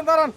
দাঁড়ান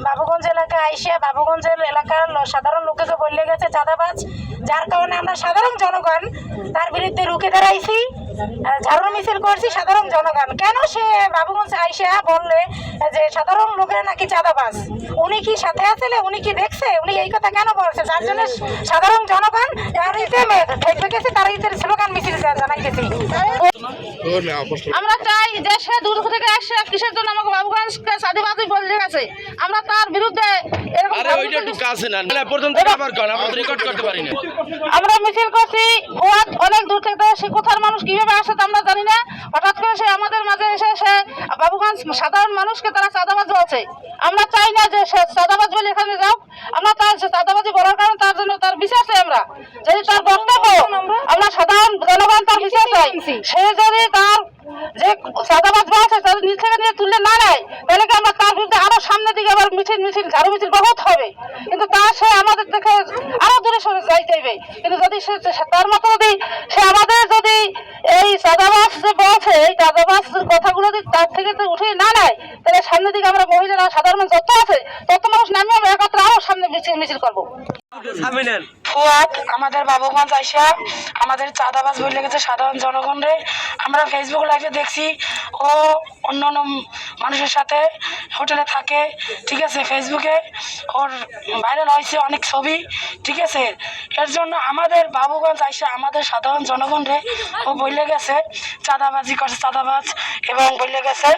বাবুগঞ্জ এলাকায় আইসে বাবুগঞ্জের এলাকার সাধারণ লোককে বললে গেছে চাঁদাবাজ, যার কারণে আমরা সাধারণ জনগণ তার বিরুদ্ধে রুখে দাঁড়াইছি, ঝাড়ু মিছিল করছি। সাধারণ জনগণ কেন সে বাবুগঞ্জ আইসে বললে যে সাধারণ লোকেরা নাকি চাঁদাবাজ, উনি কি সাথে আসলে, উনি কি দেখছে, উনি এই কথা কেন বলছে? যার জন্য সাধারণ জনগণ ঠেকবে গেছে, তার ঈদের স্লোগান মিছিল জানাইতেছি। আমরা চাই যে সে দূর থেকে আসছে কিসের জন্য আমাকে বাবুগঞ্জকে চাঁদাবাজি বলে গেছে, আমরা তার বিরুদ্ধে আমরা মিছিল করছি। অনেক দূর থেকে সে কোথার মানুষ কিভাবে আসে আমরা জানি না, হঠাৎ করে সে আমাদের মাঝে এসে সে বাবুগঞ্জ সাধারণ মানুষকে তারা চাঁদাবাজ বলছে। আমরা চাই না যে সে চাঁদাবাজ বলে এখানে যাও, আমরা তার চাঁদাবাজি বলার কারণে তার জন্য তার বিচার চাই। আমরা যদি তার বক্তব্য আমরা সাধারণ জনগণ তার বিচার চাই। সে যদি তার যে চাঁদাবাজ বলছে তাদের নিজ থেকে নিয়ে তুলে না নেয়, তাহলে কি আমরা তার বিরুদ্ধে আরো সামনের দিকে আবার মিছিল ঝাড়ু মিছিল বহুত হবে, কিন্তু তা সে আমাদের থেকে আরো দূরে সরে যাই চাইবে। কিন্তু যদি সে তার মতো যদি সে আমাদের যদি এই চাঁদাবাজ যে বলছে এই চাঁদাবাজ কথাগুলো যদি তার থেকে উঠে না নেয়, তাহলে সামনের দিকে আমরা মহিলারা সাধারণ যত আছে তত মানুষ নামে আমরা একত্রে আরো সামনে মিছিল করবো। ফুয়াদ আমাদের বাবুগঞ্জ আইসা আমাদের চাঁদাবাজ বলে গেছে সাধারণ জনগণরে। আমরা ফেসবুক লাইভে দেখছি ও অন্য অন্য মানুষের সাথে হোটেলে থাকে, ঠিক আছে, ফেসবুকে ওর ভাইরাল হয়েছে অনেক ছবি, ঠিক আছে। এর জন্য আমাদের বাবুগঞ্জ আইসা আমাদের সাধারণ জনগণরে ও বলে গেছে চাঁদাবাজি করছে চাঁদাবাজ, এবং বলে গেছে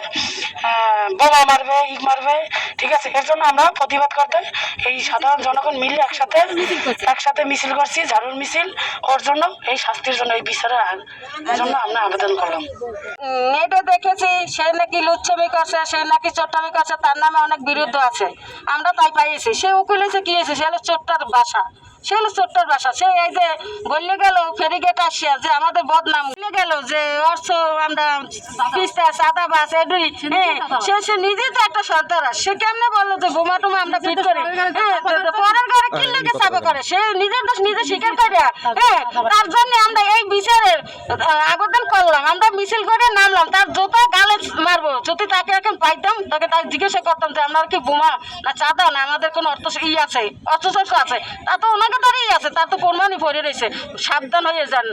বোমা মারবে ইট মারবে, ঠিক আছে। এর জন্য আমরা প্রতিবাদ করতে এই সাধারণ জনগণ মিলে একসাথে মিছিল করছি, ঝাড়ুর মিছিল। ওর জন্য এই শাস্তির জন্য এই বিচারের জন্য আমরা আবেদন করলাম। নেটে দেখেছি সে নাকি লুচ্ছামি করছে, সে নাকি চট্টামি করছে, তার নামে অনেক বিরুদ্ধ আছে। আমরা তাই পাইছি সে উকিল হয়েছে কি হয়েছে, সে হলো চোট্টার বাসা, সে হলো চোট্টার বাসা। সে এই যে বললে গেল ফেরিগেট আসিয়া যে আমাদের বদনাম বলে গেল যে অর্থ আমরা পিস্তা চাঁদাবাজ এডুই, সে নিজেই তো একটা সন্ত্রাস। সে কেমনে বললো যে বোমা টোমা আমরা ফিট করি, পরের ঘরে কি লেগে চাপে করে সে নিজের দোষ নিজে স্বীকার করে। হ্যাঁ, তার জন্য আমরা এই বিচারের আবেদন করলাম, আমরা মিছিল করে নামলাম, তার যত গালে মারবো, যদি তাকে এখন পাইতাম তাকে তাকে জিজ্ঞাসা করতাম যে আপনার কি বোমা না চাঁদা না আমাদের কোনো আছে অর্থশস্য আছে, তা তো ওনাকে ধরেই আছে, তার তো প্রমাণই পড়ে রয়েছে। সাবধান হয়ে যান।